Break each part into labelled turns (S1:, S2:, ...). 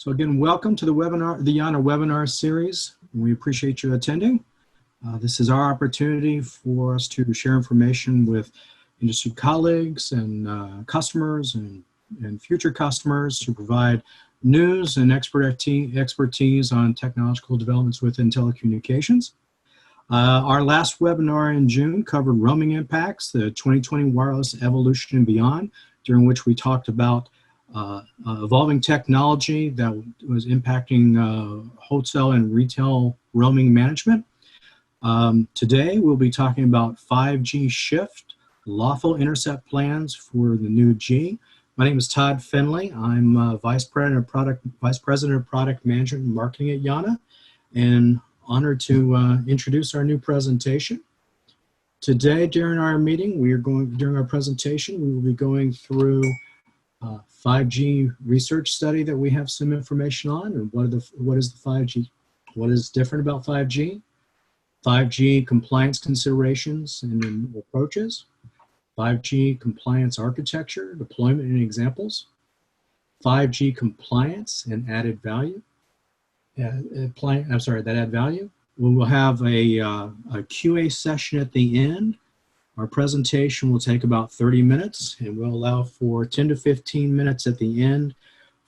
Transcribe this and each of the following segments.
S1: So again, welcome to the Yaana webinar series. We appreciate you attending. This is our opportunity for us to share information with industry colleagues and customers and future customers to provide news and expertise on technological developments within telecommunications. Our last webinar in June covered roaming impacts, the 2020 wireless evolution and beyond, during which we talked about evolving technology that was impacting wholesale and retail roaming management. Today we'll be talking about 5G shift, lawful intercept plans for the new G. My name is Todd Finley. I'm Vice President of Product Management and Marketing at Yaana, and honored to introduce our new presentation. Today during our meeting, during our presentation, we will be going through 5G research study that we have some information on, and what is the 5G, what is different about 5G, 5G compliance considerations and approaches, 5G compliance architecture, deployment and examples, 5G compliance and added value, that add value. We will have a QA session at the end. Our presentation will take about 30 minutes, and we'll allow for 10 to 15 minutes at the end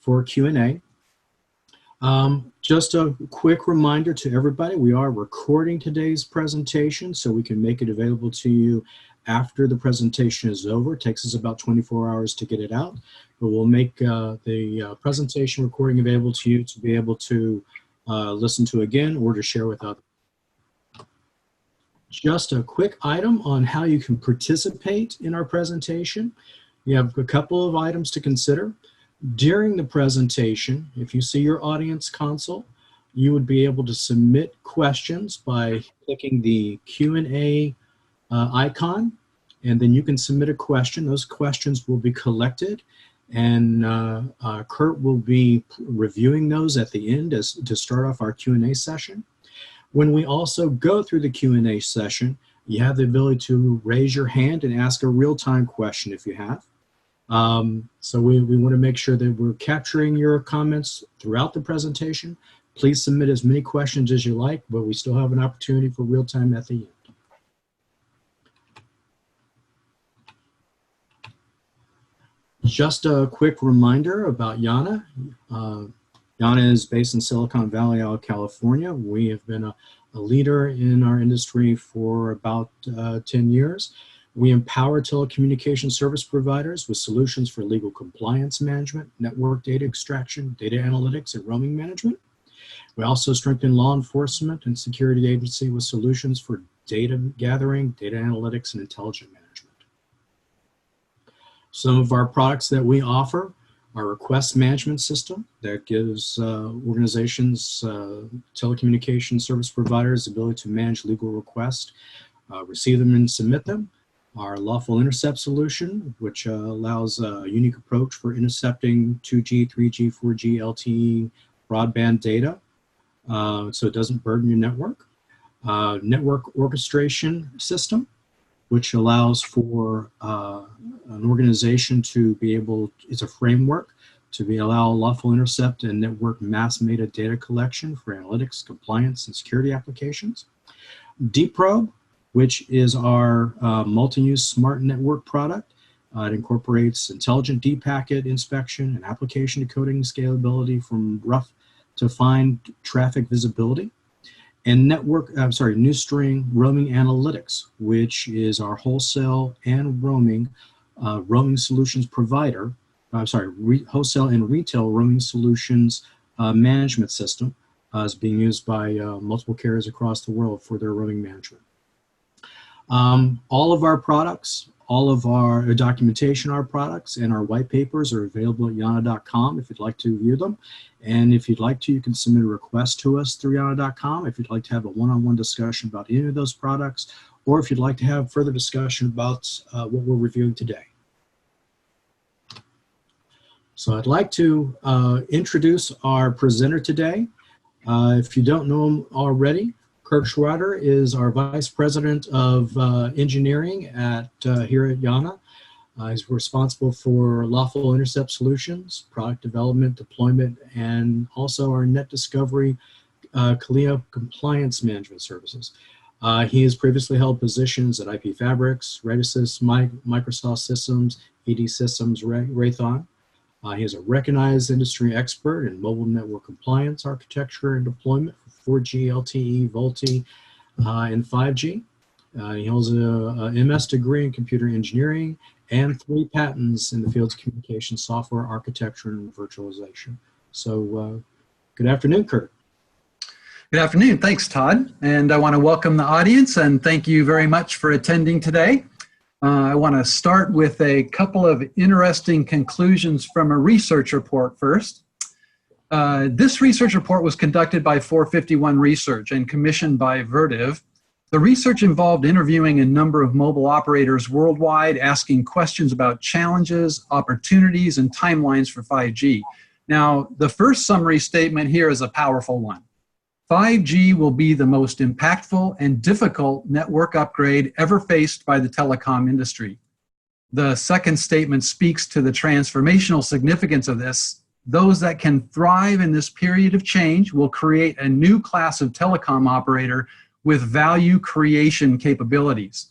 S1: for Q&A. Just a quick reminder to everybody, we are recording today's presentation so we can make it available to you after the presentation is over. It takes us about 24 hours to get it out, but we'll make the presentation recording available to you to be able to listen to again or to share with others. Just a quick item on how you can participate in our presentation. You have a couple of items to consider. During the presentation, if you see your audience console, you would be able to submit questions by clicking the Q&A icon, and then you can submit a question. Those questions will be collected, and Kurt will be reviewing those at the end to start off our Q&A session. When we also go through the Q&A session, you have the ability to raise your hand and ask a real-time question if you have. So we want to make sure that we're capturing your comments throughout the presentation. Please submit as many questions as you like, but we still have an opportunity for real-time at the end. Just a quick reminder about Yaana. Yaana is based in Silicon Valley, California. We have been a leader in our industry for about 10 years. We empower telecommunication service providers with solutions for legal compliance management, network data extraction, data analytics, and roaming management. We also strengthen law enforcement and security agency with solutions for data gathering, data analytics, and intelligent management. Some of our products that we offer: our request management system that gives organizations, telecommunication service providers, the ability to manage legal requests, receive them and submit them. Our Lawful Intercept solution, which allows a unique approach for intercepting 2G, 3G, 4G, LTE broadband data, so it doesn't burden your network. Network orchestration system, which allows for an organization to be able, it's a framework to allow lawful intercept and network mass metadata collection for analytics, compliance, and security applications. Deep Probe, which is our multi-use smart network product. It incorporates intelligent deep packet inspection and application decoding scalability from rough to fine traffic visibility. And New String Roaming Analytics, which is our wholesale and roaming solutions provider. Wholesale and retail roaming solutions management system is being used by multiple carriers across the world for their roaming management. All of our products, all of our documentation, our products, and our white papers are available at yaana.com if you'd like to view them. And if you'd like to, you can submit a request to us through yaana.com if you'd like to have a one-on-one discussion about any of those products, or if you'd like to have further discussion about what we're reviewing today. So I'd like to introduce our presenter today. If you don't know him already, Kurt Schroeder is our Vice President of Engineering here at Yaana. He's responsible for Lawful Intercept solutions, product development, deployment, and also our net discovery CALIA compliance management services. He has previously held positions at IP Fabrics, Redisys, Microsoft Systems, AD Systems, Raytheon. He is a recognized industry expert in mobile network compliance architecture and deployment for 4G, LTE, VoLTE, and 5G. He holds a MS degree in computer engineering and 3 patents in the fields of communication software architecture and virtualization. So good afternoon, Kurt.
S2: Good afternoon. Thanks, Todd. And I want to welcome the audience and thank you very much for attending today. I want to start with a couple of interesting conclusions from a research report first. This research report was conducted by 451 Research and commissioned by Vertiv. The research involved interviewing a number of mobile operators worldwide, asking questions about challenges, opportunities, and timelines for 5G. Now, the first summary statement here is a powerful one. 5G will be the most impactful and difficult network upgrade ever faced by the telecom industry. The second statement speaks to the transformational significance of this. Those that can thrive in this period of change will create a new class of telecom operator with value creation capabilities.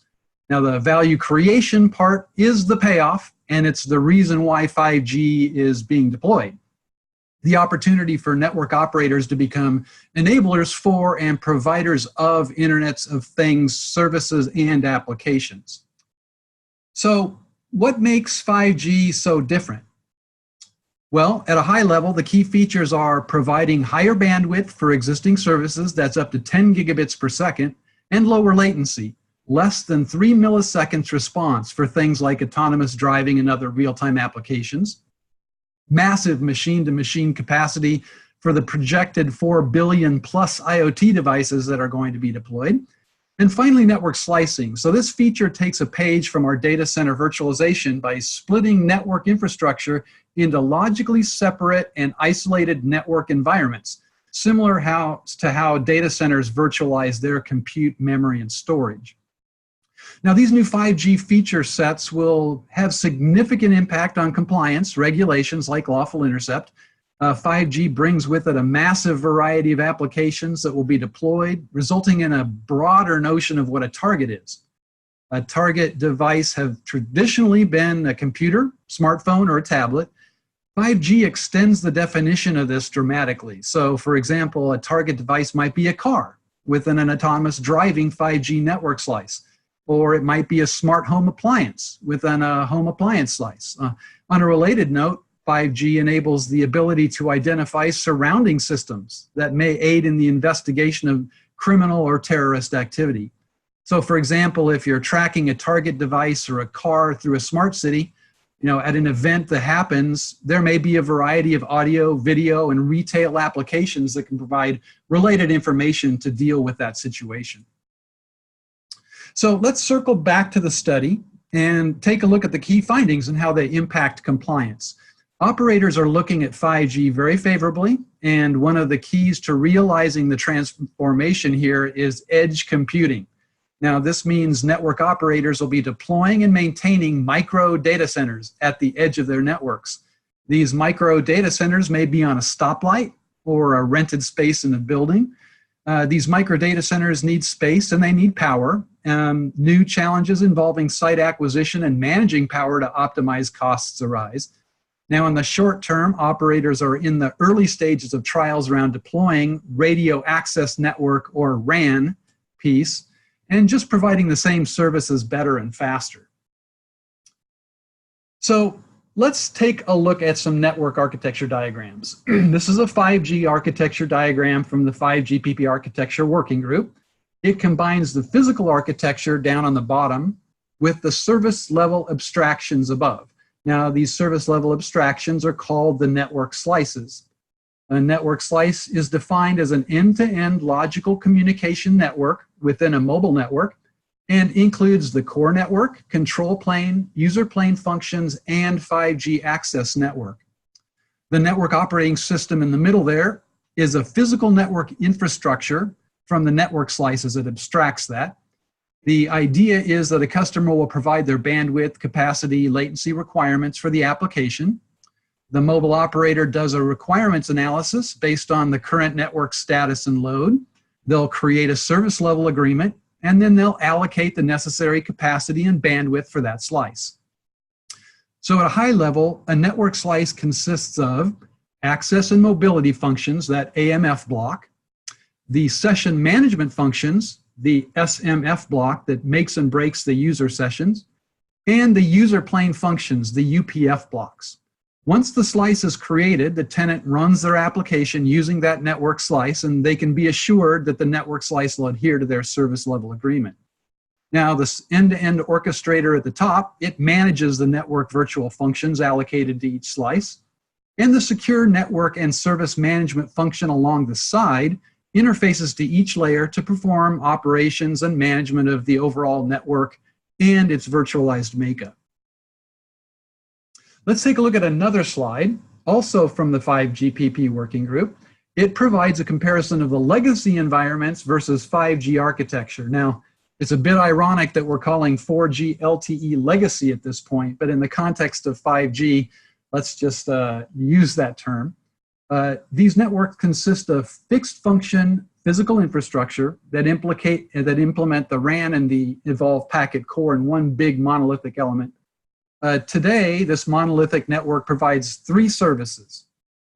S2: Now, the value creation part is the payoff, and it's the reason why 5G is being deployed. The opportunity for network operators to become enablers for and providers of Internets of Things, services, and applications. So, what makes 5G so different? Well, at a high level, the key features are providing higher bandwidth for existing services, that's up to 10 gigabits per second, and lower latency, less than 3 milliseconds response for things like autonomous driving and other real-time applications. Massive machine-to-machine capacity for the projected 4 billion plus IoT devices that are going to be deployed. And finally, network slicing. So this feature takes a page from our data center virtualization by splitting network infrastructure into logically separate and isolated network environments, similar to how data centers virtualize their compute, memory, and storage. Now, these new 5G feature sets will have significant impact on compliance, regulations like Lawful Intercept. 5G brings with it a massive variety of applications that will be deployed, resulting in a broader notion of what a target is. A target device have traditionally been a computer, smartphone, or a tablet. 5G extends the definition of this dramatically. So, for example, a target device might be a car within an autonomous driving 5G network slice, or it might be a smart home appliance within a home appliance slice. On a related note, 5G enables the ability to identify surrounding systems that may aid in the investigation of criminal or terrorist activity. So, for example, if you're tracking a target device or a car through a smart city, at an event that happens, there may be a variety of audio, video, and retail applications that can provide related information to deal with that situation. So let's circle back to the study and take a look at the key findings and how they impact compliance. Operators are looking at 5G very favorably, and one of the keys to realizing the transformation here is edge computing. Now, this means network operators will be deploying and maintaining micro data centers at the edge of their networks. These micro data centers may be on a stoplight or a rented space in a building. These micro data centers need space and they need power. New challenges involving site acquisition and managing power to optimize costs arise. Now, in the short term, operators are in the early stages of trials around deploying radio access network or RAN piece, and just providing the same services better and faster. So let's take a look at some network architecture diagrams. This is a 5G architecture diagram from the 5GPP architecture working group. It combines the physical architecture down on the bottom with the service level abstractions above. Now, these service level abstractions are called the network slices. A network slice is defined as an end-to-end logical communication network within a mobile network and includes the core network, control plane, user plane functions, and 5G access network. The network operating system in the middle there is a physical network infrastructure from the network slice as it abstracts that. The idea is that a customer will provide their bandwidth, capacity, latency latency for the application. The mobile operator does a requirements analysis based on the current network status and load. They'll create a service level agreement, and then they'll allocate the necessary capacity and bandwidth for that slice. So at a high level, a network slice consists of access and mobility functions, that AMF block, the session management functions, the SMF block that makes and breaks the user sessions, and the user plane functions, the UPF blocks. Once the slice is created, the tenant runs their application using that network slice, and they can be assured that the network slice will adhere to their service level agreement. Now, this end-to-end orchestrator at the top, it manages the network virtual functions allocated to each slice, and the secure network and service management function along the side interfaces to each layer to perform operations and management of the overall network and its virtualized makeup. Let's take a look at another slide, also from the 5GPP working group. It provides a comparison of the legacy environments versus 5G architecture. Now, it's a bit ironic that we're calling 4G LTE legacy at this point, but in the context of 5G, let's just use that term. These networks consist of fixed function physical infrastructure that implement the RAN and the evolved packet core in one big monolithic element. Today, this monolithic network provides 3 services: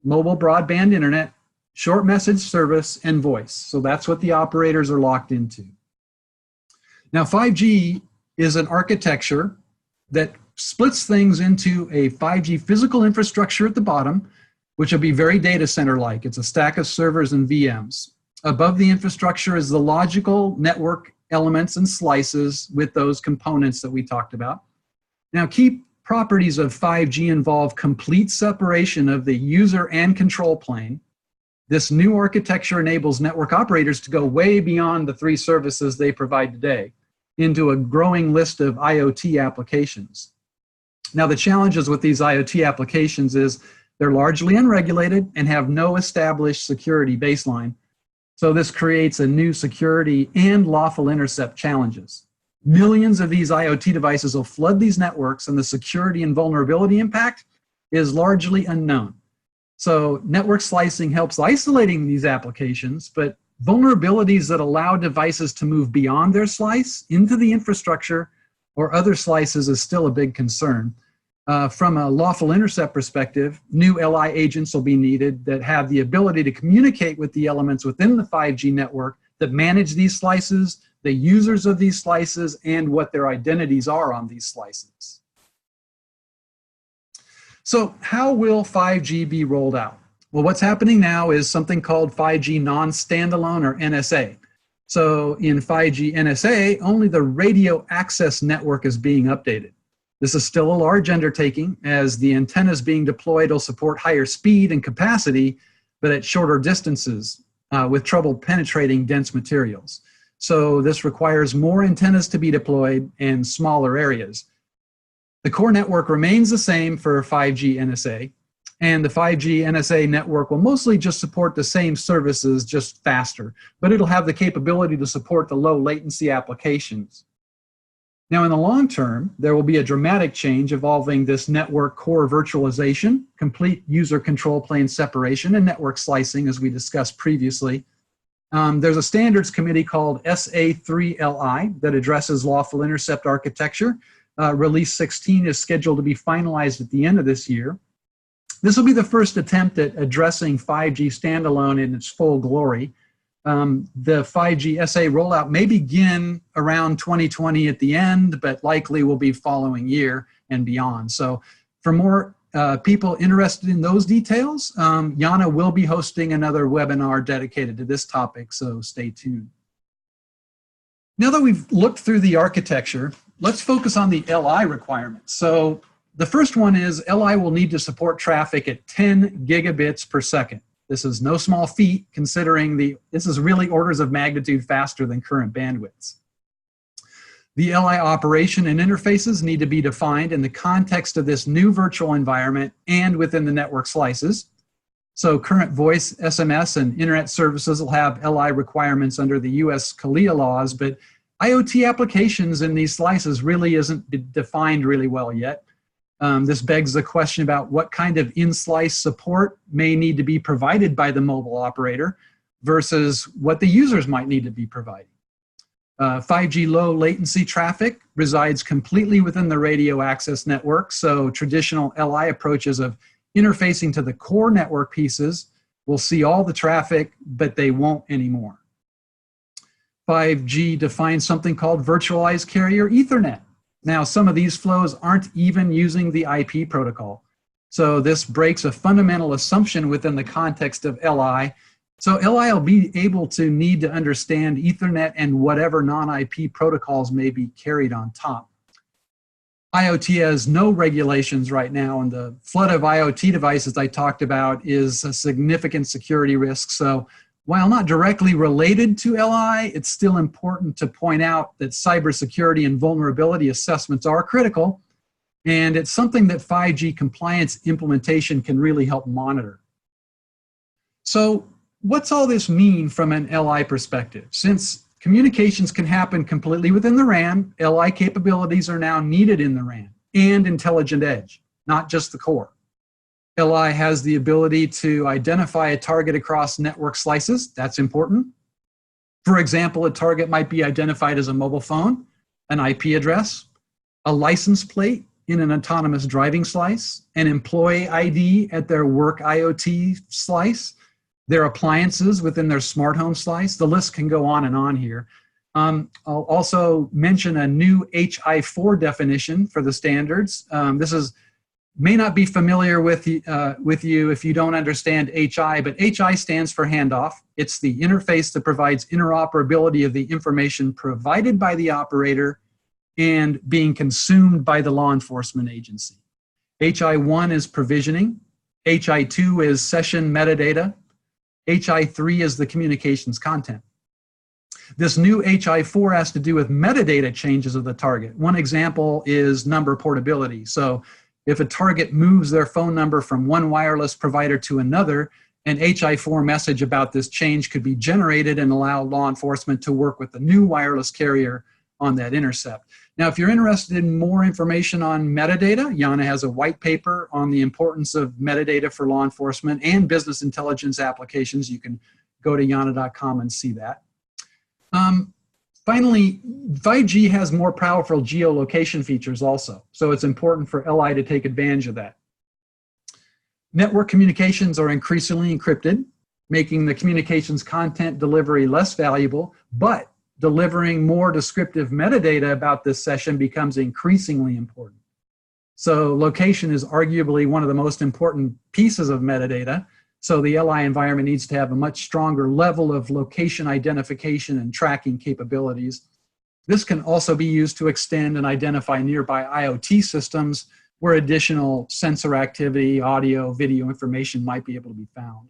S2: mobile broadband internet, short message service, and voice. So that's what the operators are locked into. Now, 5G is an architecture that splits things into a 5G physical infrastructure at the bottom, which will be very data center-like. It's a stack of servers and VMs. Above the infrastructure is the logical network elements and slices with those components that we talked about. Now, key properties of 5G involve complete separation of the user and control plane. This new architecture enables network operators to go way beyond the 3 services they provide today into a growing list of IoT applications. Now, the challenges with these IoT applications is they're largely unregulated and have no established security baseline. So this creates a new security and lawful intercept challenges. Millions of these IoT devices will flood these networks, and the security and vulnerability impact is largely unknown. So network slicing helps isolating these applications, but vulnerabilities that allow devices to move beyond their slice into the infrastructure or other slices is still a big concern. From a lawful intercept perspective, new LI agents will be needed that have the ability to communicate with the elements within the 5G network that manage these slices, the users of these slices, and what their identities are on these slices. So how will 5G be rolled out? Well, what's happening now is something called 5G non-standalone, or NSA. So in 5G NSA, only the radio access network is being updated. This is still a large undertaking, as the antennas being deployed will support higher speed and capacity, but at shorter distances with trouble penetrating dense materials. So this requires more antennas to be deployed in smaller areas. The core network remains the same for 5G NSA, and the 5G NSA network will mostly just support the same services, just faster, but it'll have the capability to support the low latency applications. Now, in the long term, there will be a dramatic change involving this network core virtualization, complete user control plane separation, and network slicing, as we discussed previously. There's a standards committee called SA3LI that addresses lawful intercept architecture. Release 16 is scheduled to be finalized at the end of this year. This will be the first attempt at addressing 5G standalone in its full glory. The 5G SA rollout may begin around 2020 at the end, but likely will be following year and beyond. So for more people interested in those details, Yaana will be hosting another webinar dedicated to this topic, so stay tuned. Now that we've looked through the architecture, let's focus on the LI requirements. So the first one is LI will need to support traffic at 10 gigabits per second. This is no small feat, considering this is really orders of magnitude faster than current bandwidths. The LI operation and interfaces need to be defined in the context of this new virtual environment and within the network slices. So current voice, SMS, and internet services will have LI requirements under the US CALIA laws, but IoT applications in these slices really isn't defined really well yet. This begs the question about what kind of in-slice support may need to be provided by the mobile operator versus what the users might need to be providing. 5G low latency traffic resides completely within the radio access network, so traditional LI approaches of interfacing to the core network pieces will see all the traffic, but they won't anymore. 5G defines something called virtualized carrier Ethernet. Now, some of these flows aren't even using the IP protocol. So this breaks a fundamental assumption within the context of LI. So LI will be able to need to understand Ethernet and whatever non-IP protocols may be carried on top. IoT has no regulations right now, and the flood of IoT devices I talked about is a significant security risk. So while not directly related to LI, it's still important to point out that cybersecurity and vulnerability assessments are critical, and it's something that 5G compliance implementation can really help monitor. So what's all this mean from an LI perspective? Since communications can happen completely within the RAN, LI capabilities are now needed in the RAN and intelligent edge, not just the core. LI has the ability to identify a target across network slices. That's important. For example, a target might be identified as a mobile phone, an IP address, a license plate in an autonomous driving slice, an employee ID at their work IoT slice, their appliances within their smart home slice. The list can go on and on here. I'll also mention a new HI4 definition for the standards. This may not be familiar with you if you don't understand HI, but HI stands for handoff. It's the interface that provides interoperability of the information provided by the operator and being consumed by the law enforcement agency. HI1 is provisioning. HI2 is session metadata. HI3 is the communications content. This new HI4 has to do with metadata changes of the target. One example is number portability. So if a target moves their phone number from one wireless provider to another, an HI4 message about this change could be generated and allow law enforcement to work with the new wireless carrier on that intercept. Now, if you're interested in more information on metadata, Yaana has a white paper on the importance of metadata for law enforcement and business intelligence applications. You can go to yaana.com and see that. Finally, 5G has more powerful geolocation features also, so it's important for LI to take advantage of that. Network communications are increasingly encrypted, making the communications content delivery less valuable, but delivering more descriptive metadata about this session becomes increasingly important. So location is arguably one of the most important pieces of metadata. So the LI environment needs to have a much stronger level of location identification and tracking capabilities. This can also be used to extend and identify nearby IoT systems where additional sensor activity, audio, video information might be able to be found.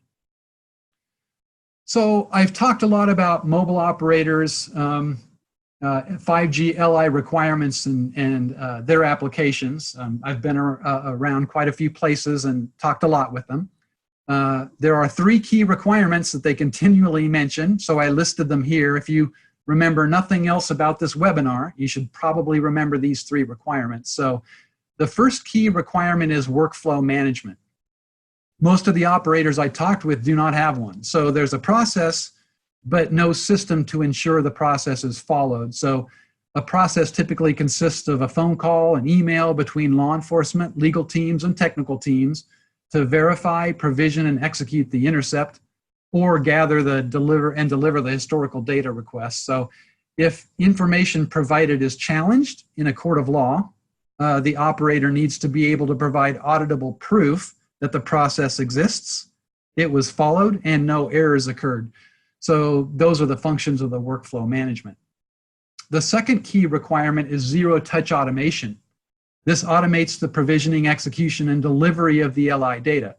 S2: So I've talked a lot about mobile operators, 5G LI requirements and their applications. I've been around quite a few places and talked a lot with them. There are 3 key requirements that they continually mention, so I listed them here. If you remember nothing else about this webinar, you should probably remember these 3 requirements. So the first key requirement is workflow management. Most of the operators I talked with do not have one. So there's a process, but no system to ensure the process is followed. So a process typically consists of a phone call, an email between law enforcement, legal teams, and technical teams to verify, provision, and execute the intercept, or gather the deliver the historical data requests. So if information provided is challenged in a court of law, the operator needs to be able to provide auditable proof that the process exists, it was followed, and no errors occurred. So those are the functions of the workflow management. The second key requirement is zero-touch automation. This automates the provisioning, execution, and delivery of the LI data.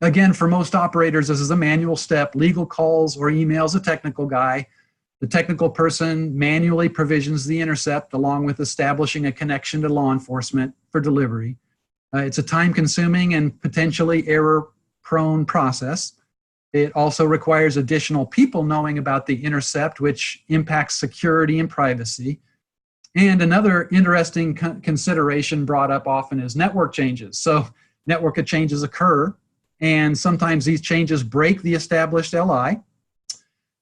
S2: Again, for most operators, this is a manual step. Legal calls or emails a technical guy. The technical person manually provisions the intercept along with establishing a connection to law enforcement for delivery. It's a time-consuming and potentially error-prone process. It also requires additional people knowing about the intercept, which impacts security and privacy. And another interesting consideration brought up often is network changes. So network changes occur, and sometimes these changes break the established LI.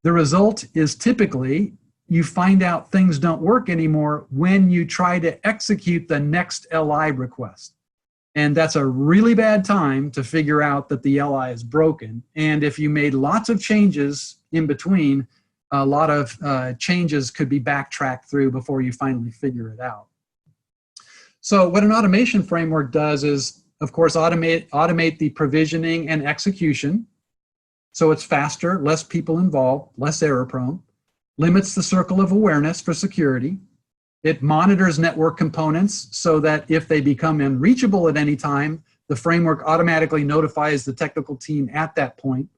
S2: The result is typically you find out things don't work anymore when you try to execute the next LI request. And that's a really bad time to figure out that the LI is broken. And if you made lots of changes in between, a lot of changes could be backtracked through before you finally figure it out. So what an automation framework does is, of course, automate the provisioning and execution. So it's faster, less people involved, less error prone, limits the circle of awareness for security. It monitors network components so that if they become unreachable at any time, the framework automatically notifies the technical team at that point.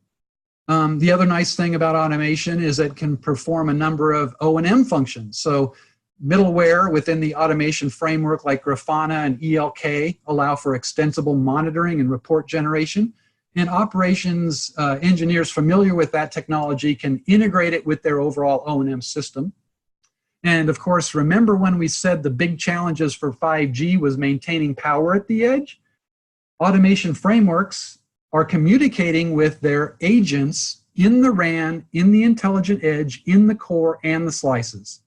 S2: The other nice thing about automation is it can perform a number of O&M functions. So middleware within the automation framework like Grafana and ELK allow for extensible monitoring and report generation. And operations engineers familiar with that technology can integrate it with their overall O&M system. And of course, remember when we said the big challenges for 5G was maintaining power at the edge? Automation frameworks are communicating with their agents in the RAN, in the intelligent edge, in the core, and the slices.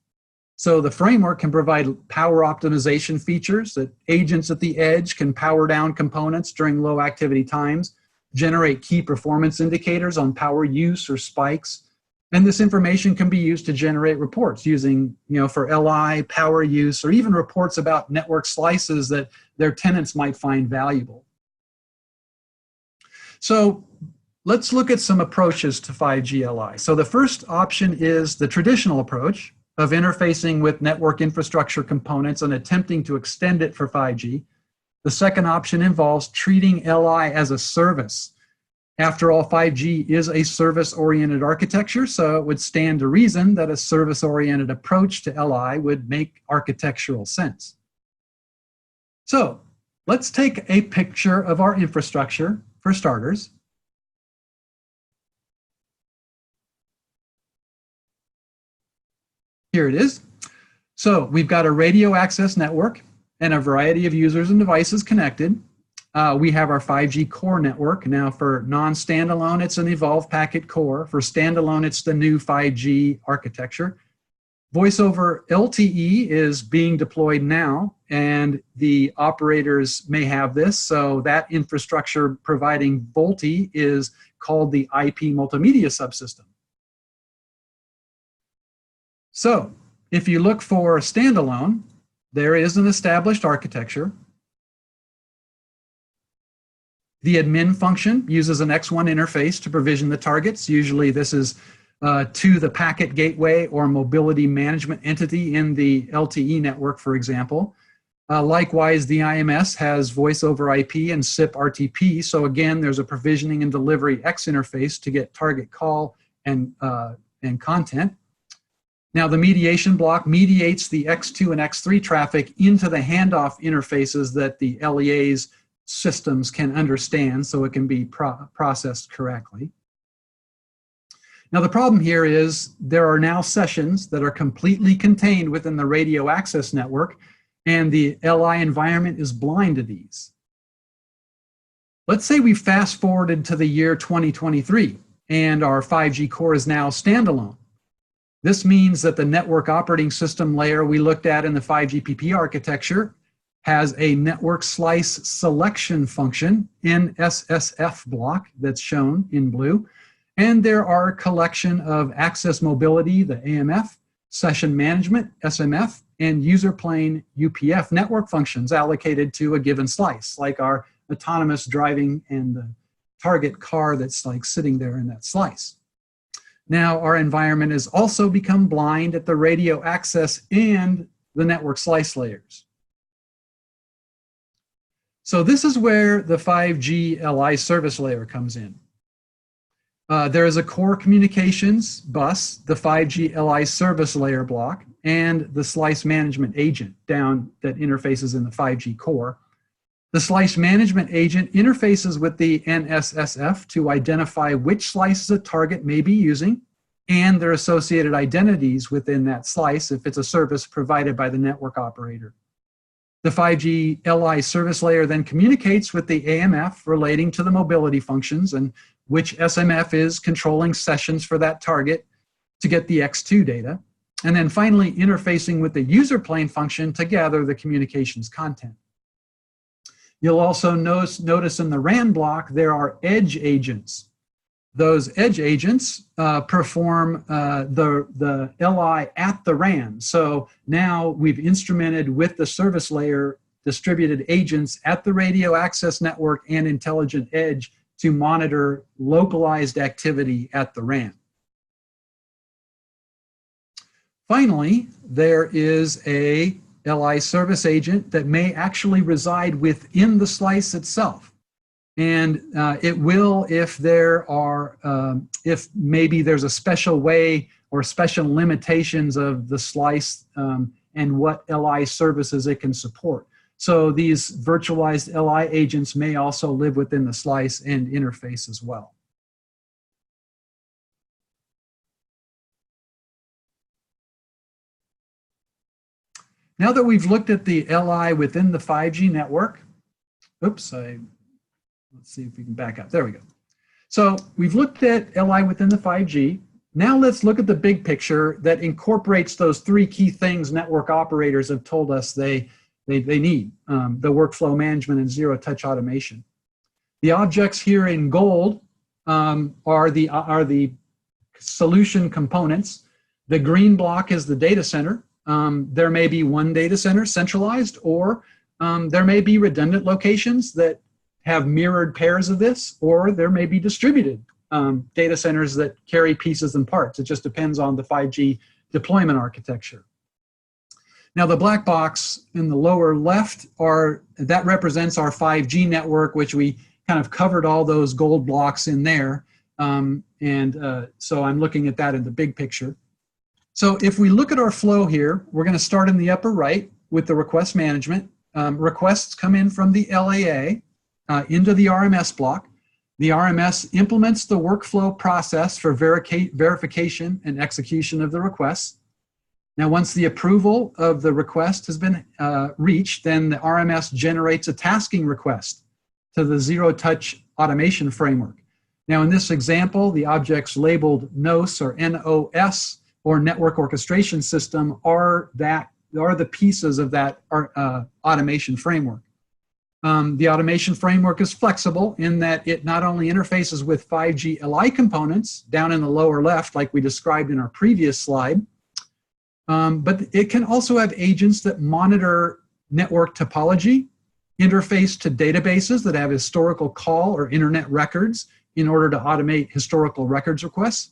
S2: So the framework can provide power optimization features that agents at the edge can power down components during low activity times, generate key performance indicators on power use or spikes. And this information can be used to generate reports using, for LI, power use, or even reports about network slices that their tenants might find valuable. So let's look at some approaches to 5G LI. So the first option is the traditional approach of interfacing with network infrastructure components and attempting to extend it for 5G. The second option involves treating LI as a service. After all, 5G is a service-oriented architecture, so it would stand to reason that a service-oriented approach to LI would make architectural sense. So let's take a picture of our infrastructure for starters. Here it is. So we've got a radio access network and a variety of users and devices connected. We have our 5G core network. Now for non-standalone, it's an evolved packet core. For standalone, it's the new 5G architecture. Voice over LTE is being deployed now, and the operators may have this. So that infrastructure providing VoLTE is called the IP multimedia subsystem. So if you look for standalone, there is an established architecture. The admin function uses an X1 interface to provision the targets. Usually this is to the packet gateway or mobility management entity in the LTE network, for example. Likewise, the IMS has voice over IP and SIP RTP. So again, there's a provisioning and delivery X interface to get target call and content. Now the mediation block mediates the X2 and X3 traffic into the handoff interfaces that the LEA's systems can understand so it can be processed correctly. Now the problem here is there are now sessions that are completely contained within the radio access network, and the LI environment is blind to these. Let's say we fast forwarded to the year 2023 and our 5G core is now standalone. This means that the network operating system layer we looked at in the 5GPP architecture has a network slice selection function in SSF block that's shown in blue. And there are a collection of access mobility, the AMF, session management, SMF, and user plane UPF network functions allocated to a given slice, like our autonomous driving and the target car that's like sitting there in that slice. Now our environment has also become blind at the radio access and the network slice layers. So this is where the 5G LI service layer comes in. There is a core communications bus, the 5G LI service layer block, and the slice management agent down that interfaces in the 5G core. The slice management agent interfaces with the NSSF to identify which slices a target may be using and their associated identities within that slice if it's a service provided by the network operator. The 5G LI service layer then communicates with the AMF relating to the mobility functions and which SMF is controlling sessions for that target to get the X2 data. And then finally interfacing with the user plane function to gather the communications content. You'll also notice in the RAN block there are edge agents. Those edge agents perform the LI at the RAN. So now we've instrumented with the service layer distributed agents at the radio access network and intelligent edge to monitor localized activity at the RAN. Finally, there is a LI service agent that may actually reside within the slice itself. And it will if there are, if maybe there's a special way or special limitations of the slice and what LI services it can support. So these virtualized LI agents may also live within the slice and interface as well. Now that we've looked at the LI within the 5G network, oops, let's see if we can back up. There we go. So we've looked at LI within the 5G. Now let's look at the big picture that incorporates those three key things network operators have told us they need, the workflow management and zero-touch automation. The objects here in gold are the solution components. The green block is the data center. There may be one data center centralized, or there may be redundant locations that have mirrored pairs of this, or there may be distributed data centers that carry pieces and parts. It just depends on the 5G deployment architecture. Now the black box in the lower left that represents our 5G network, which we kind of covered all those gold blocks in there. So I'm looking at that in the big picture. So if we look at our flow here, we're going to start in the upper right with the request management. Requests come in from the LAA into the RMS block. The RMS implements the workflow process for verification and execution of the requests. Now, once the approval of the request has been reached, then the RMS generates a tasking request to the zero-touch automation framework. Now, in this example, the objects labeled NOS or NOS or network orchestration system are the pieces of that automation framework. The automation framework is flexible in that it not only interfaces with 5G LI components down in the lower left, like we described in our previous slide, but it can also have agents that monitor network topology, interface to databases that have historical call or internet records in order to automate historical records requests,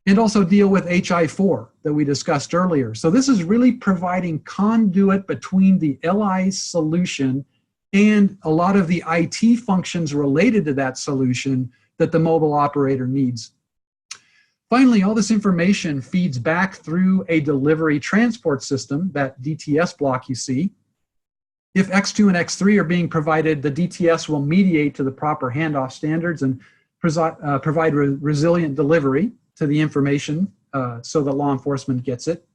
S2: and also deal with HI4 that we discussed earlier. So this is really providing conduit between the LI solution and a lot of the IT functions related to that solution that the mobile operator needs. Finally, all this information feeds back through a delivery transport system, that DTS block you see. If X2 and X3 are being provided, the DTS will mediate to the proper handoff standards and provide resilient delivery to the information so that law enforcement gets it.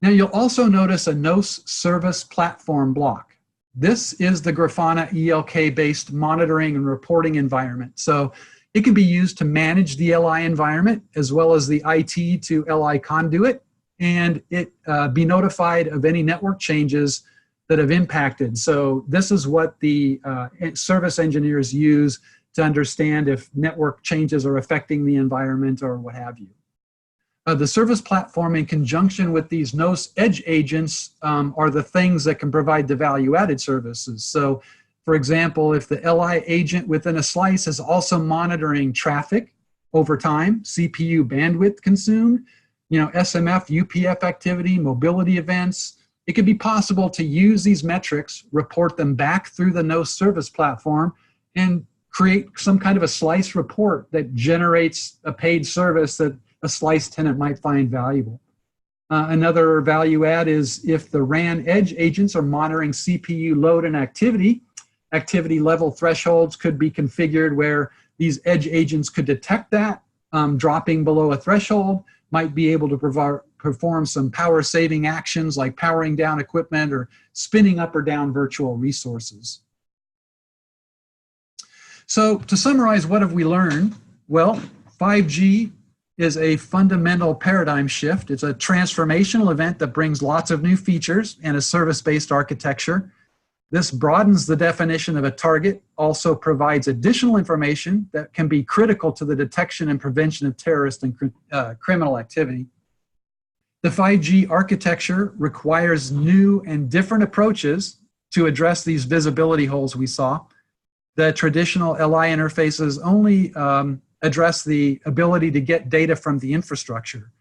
S2: Now you'll also notice a NOS service platform block. This is the Grafana ELK-based monitoring and reporting environment. So it can be used to manage the LI environment as well as the IT to LI conduit, and it be notified of any network changes that have impacted. So this is what the service engineers use to understand if network changes are affecting the environment or what have you. The service platform in conjunction with these NOS edge agents are the things that can provide the value-added services. So for example, if the LI agent within a slice is also monitoring traffic over time, CPU bandwidth consumed, SMF, UPF activity, mobility events, it could be possible to use these metrics, report them back through the NOS service platform, and create some kind of a slice report that generates a paid service that a slice tenant might find valuable. Another value add is if the RAN edge agents are monitoring CPU load and activity, activity level thresholds could be configured where these edge agents could detect that dropping below a threshold, might be able to perform some power saving actions like powering down equipment or spinning up or down virtual resources. So to summarize, what have we learned? Well, 5G is a fundamental paradigm shift. It's a transformational event that brings lots of new features and a service-based architecture. This broadens the definition of a target, also provides additional information that can be critical to the detection and prevention of terrorist and criminal activity. The 5G architecture requires new and different approaches to address these visibility holes we saw. The traditional LI interfaces only address the ability to get data from the infrastructure.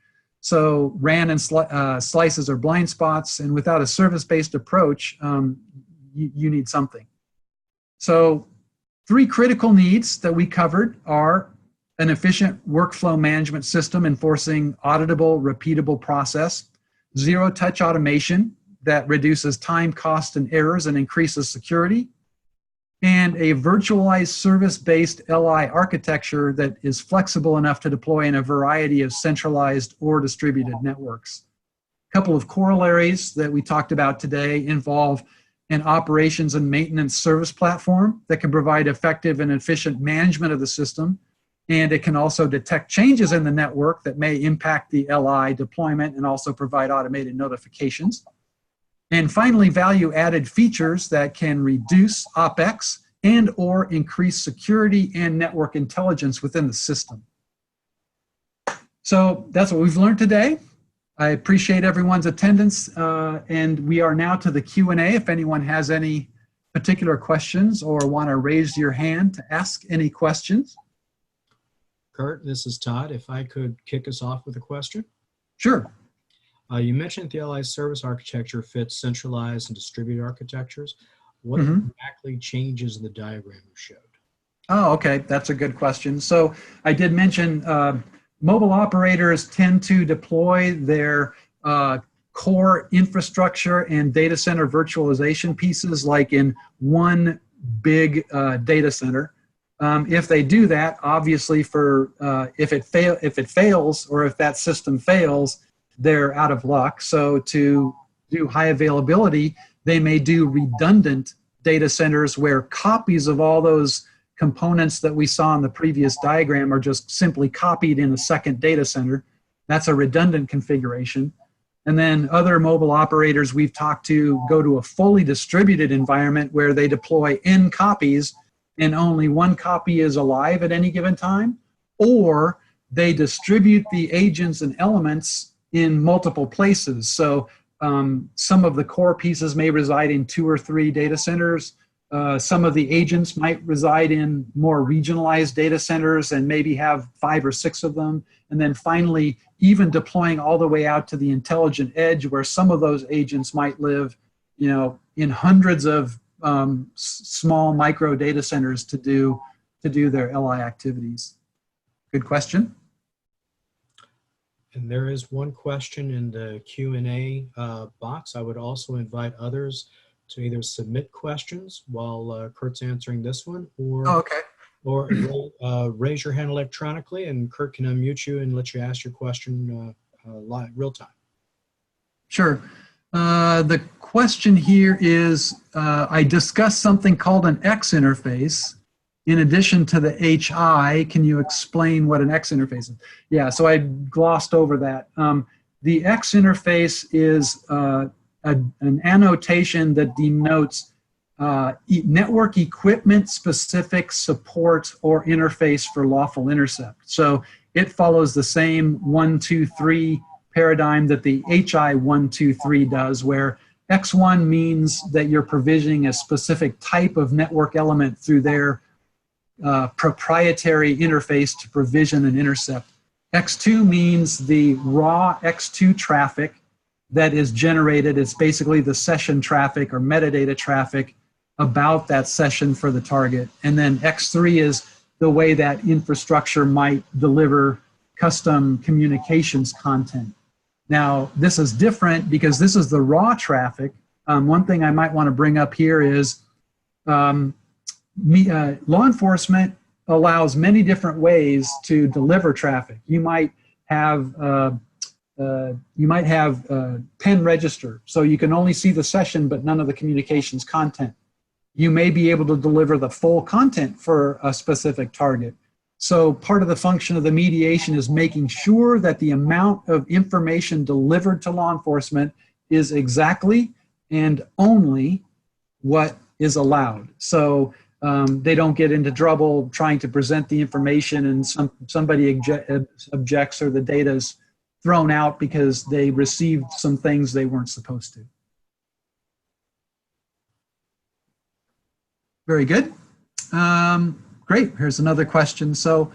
S2: So RAN and slices are blind spots, and without a service-based approach, you need something. So 3 critical needs that we covered are an efficient workflow management system enforcing auditable, repeatable process, zero-touch automation that reduces time, cost, and errors and increases security, and a virtualized service-based LI architecture that is flexible enough to deploy in a variety of centralized or distributed networks. A couple of corollaries that we talked about today involve an operations and maintenance service platform that can provide effective and efficient management of the system, and it can also detect changes in the network that may impact the LI deployment and also provide automated notifications. And finally, value-added features that can reduce OpEx and or increase security and network intelligence within the system. So that's what we've learned today. I appreciate everyone's attendance, and we are now to the Q&A. If anyone has any particular questions or want to raise your hand to ask any questions.
S1: Kurt, this is Todd. If I could kick us off with a question.
S2: Sure.
S1: You mentioned the LI service architecture fits centralized and distributed architectures. What exactly changes in the diagram you showed?
S2: Oh, okay. That's a good question. So I did mention mobile operators tend to deploy their core infrastructure and data center virtualization pieces like in one big data center. If they do that, obviously if it fails or if that system fails, they're out of luck. So to do high availability, they may do redundant data centers where copies of all those components that we saw in the previous diagram are just simply copied in a second data center. That's a redundant configuration. And then other mobile operators we've talked to go to a fully distributed environment where they deploy N copies and only one copy is alive at any given time, or they distribute the agents and elements in multiple places. So some of the core pieces may reside in 2 or 3 data centers. Some of the agents might reside in more regionalized data centers and maybe have 5 or 6 of them. And then finally, even deploying all the way out to the intelligent edge where some of those agents might live, in hundreds of small micro data centers to do their LI activities. Good question.
S1: And there is one question in the Q&A box. I would also invite others to either submit questions while Kurt's answering this one, or raise your hand electronically, and Kurt can unmute you and let you ask your question live, real time. Sure.
S2: The question here is, I discussed something called an X interface. In addition to the HI, can you explain what an X interface is? Yeah, so I glossed over that. The X interface is an annotation that denotes network equipment specific support or interface for lawful intercept. So it follows the same 1, 2, 3 paradigm that the HI 1, 2, 3 does, where X1 means that you're provisioning a specific type of network element through their proprietary interface to provision and intercept. X2 means the raw X2 traffic that is generated. It's basically the session traffic or metadata traffic about that session for the target. And then X3 is the way that infrastructure might deliver custom communications content. Now, this is different because this is the raw traffic. One thing I might want to bring up here is law enforcement allows many different ways to deliver traffic. You might have pen register, so you can only see the session but none of the communications content. You may be able to deliver the full content for a specific target. So part of the function of the mediation is making sure that the amount of information delivered to law enforcement is exactly and only what is allowed. So they don't get into trouble trying to present the information and somebody objects or the data is thrown out because they received some things they weren't supposed to. Very good. Great, here's another question. So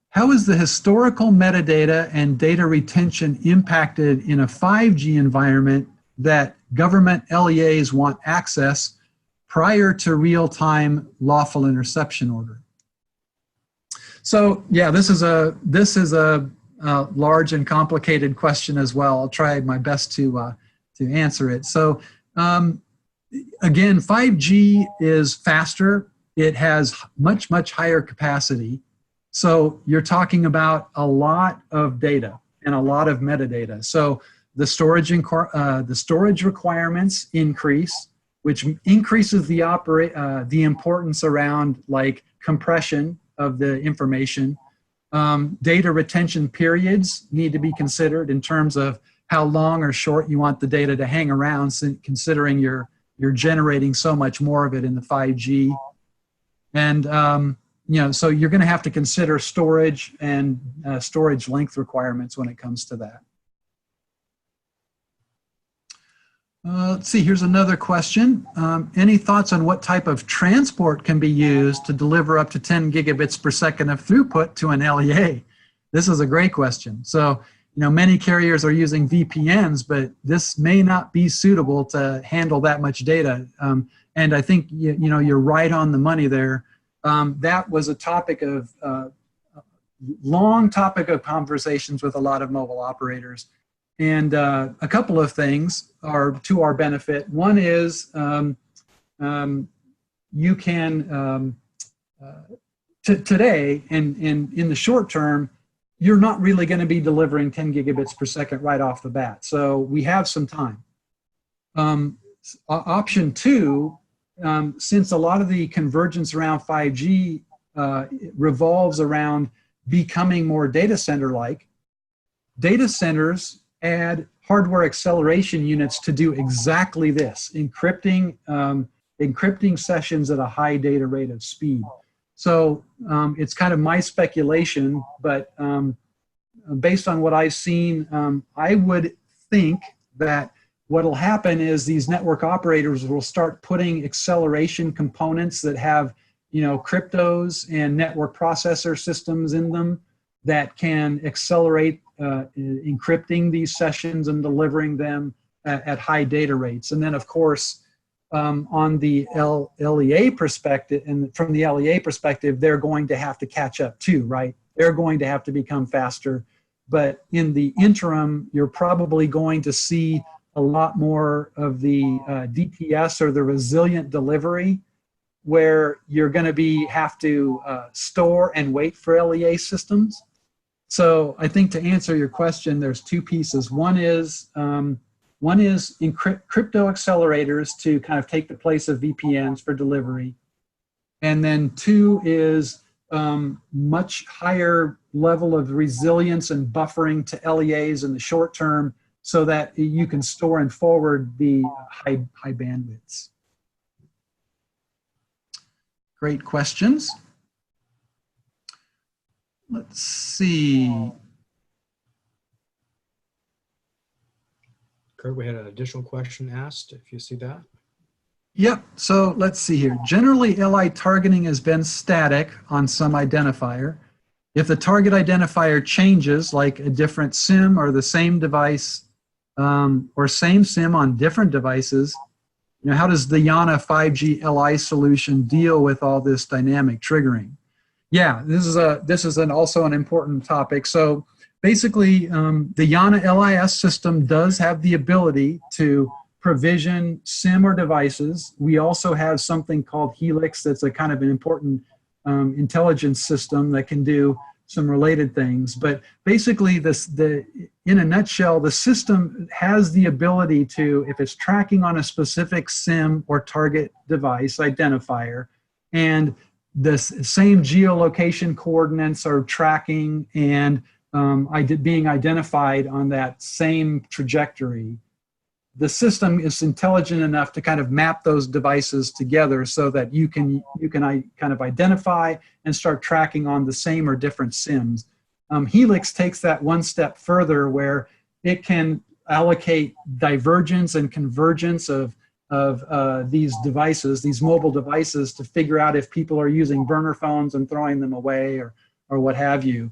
S2: how is the historical metadata and data retention impacted in a 5G environment that government LEAs want access prior to real-time lawful interception order? So yeah, this is a large and complicated question as well. I'll try my best to answer it. So again, 5G is faster. It has much, much higher capacity. So you're talking about a lot of data and a lot of metadata. So the storage requirements increase, which increases the importance around like compression of the information. Data retention periods need to be considered in terms of how long or short you want the data to hang around, considering you're generating so much more of it in the 5G. And you know, so you're going to have to consider storage and storage length requirements when it comes to that. Let's see, here's another question. Any thoughts on what type of transport can be used to deliver up to 10 gigabits per second of throughput to an LEA? This is a great question. So, you know, many carriers are using VPNs, but this may not be suitable to handle that much data. And I think, you know, you're right on the money there. That was a topic of, long topic of conversations with a lot of mobile operators. And a couple of things are to our benefit. One is you can, today and in the short term, you're not really going to be delivering 10 gigabits per second right off the bat. So we have some time. Option two, since a lot of the convergence around 5G revolves around becoming more data center-like, data centers add hardware acceleration units to do exactly this, encrypting sessions at a high data rate of speed. So it's kind of my speculation, but based on what I've seen, I would think that what'll happen is these network operators will start putting acceleration components that have, you know, cryptos and network processor systems in them that can accelerate encrypting these sessions and delivering them at high data rates. And then, of course, on the LEA perspective, and from the LEA perspective, they're going to have to catch up too, right? They're going to have to become faster. But in the interim, you're probably going to see a lot more of the DPS or the resilient delivery, where you're going to have to store and wait for LEA systems. So I think to answer your question, there's two pieces. One is crypto accelerators to kind of take the place of VPNs for delivery. And then two is much higher level of resilience and buffering to LEAs in the short term so that you can store and forward the high bandwidths. Great questions. Let's see.
S1: Kurt, we had an additional question asked, if you see that.
S2: Yep, so let's see here. Generally, LI targeting has been static on some identifier. If the target identifier changes, like a different SIM or the same device, or same SIM on different devices, you know, how does the Yaana 5G LI solution deal with all this dynamic triggering? Yeah, this is also an important topic. So basically, the Yaana LIS system does have the ability to provision SIM or devices. We also have something called Helix that's a kind of an important intelligence system that can do some related things. But basically, in a nutshell, the system has the ability to, if it's tracking on a specific SIM or target device identifier, and the same geolocation coordinates are tracking and being identified on that same trajectory, the system is intelligent enough to kind of map those devices together so that you can kind of identify and start tracking on the same or different SIMs. Helix takes that one step further, where it can allocate divergence and convergence of these devices, these mobile devices, to figure out if people are using burner phones and throwing them away or what have you.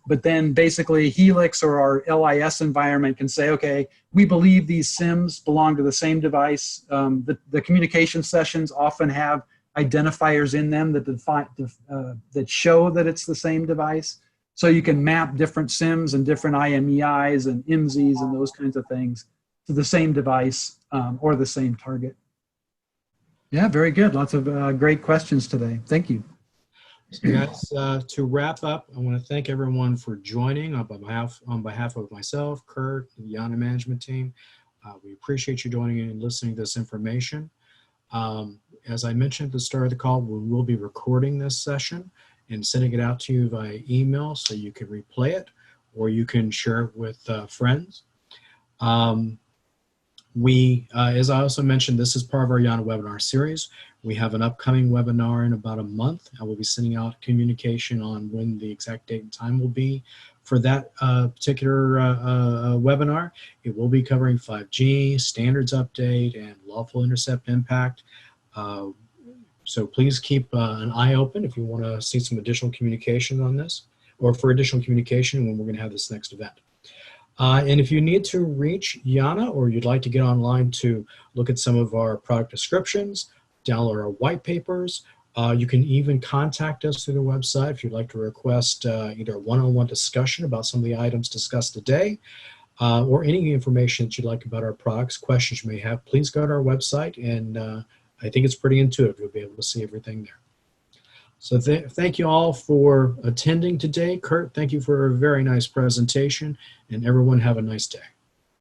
S2: But then basically Helix or our LIS environment can say, okay, we believe these SIMs belong to the same device. The communication sessions often have identifiers in them that show that it's the same device. So you can map different SIMs and different IMEIs and IMSIs and those kinds of things to the same device or the same target. Yeah, very good. Lots of great questions today. Thank you.
S1: So guys, to wrap up, I want to thank everyone for joining on behalf of myself, Kurt, the Yaana management team. We appreciate you joining in and listening to this information. As I mentioned at the start of the call, we will be recording this session and sending it out to you via email so you can replay it or you can share it with friends. As I also mentioned, this is part of our Yaana webinar series. We have an upcoming webinar in about a month. I will be sending out communication on when the exact date and time will be for that particular webinar. It will be covering 5G, standards update, and lawful intercept impact. So please keep an eye open if you want to see some additional communication on this, or for additional communication when we're going to have this next event. And if you need to reach Yaana, or you'd like to get online to look at some of our product descriptions, download our white papers, you can even contact us through the website if you'd like to request either a one-on-one discussion about some of the items discussed today, or any information that you'd like about our products, questions you may have. Please go to our website, and I think it's pretty intuitive. You'll be able to see everything there. So thank you all for attending today. Kurt, thank you for a very nice presentation, and everyone have a nice day.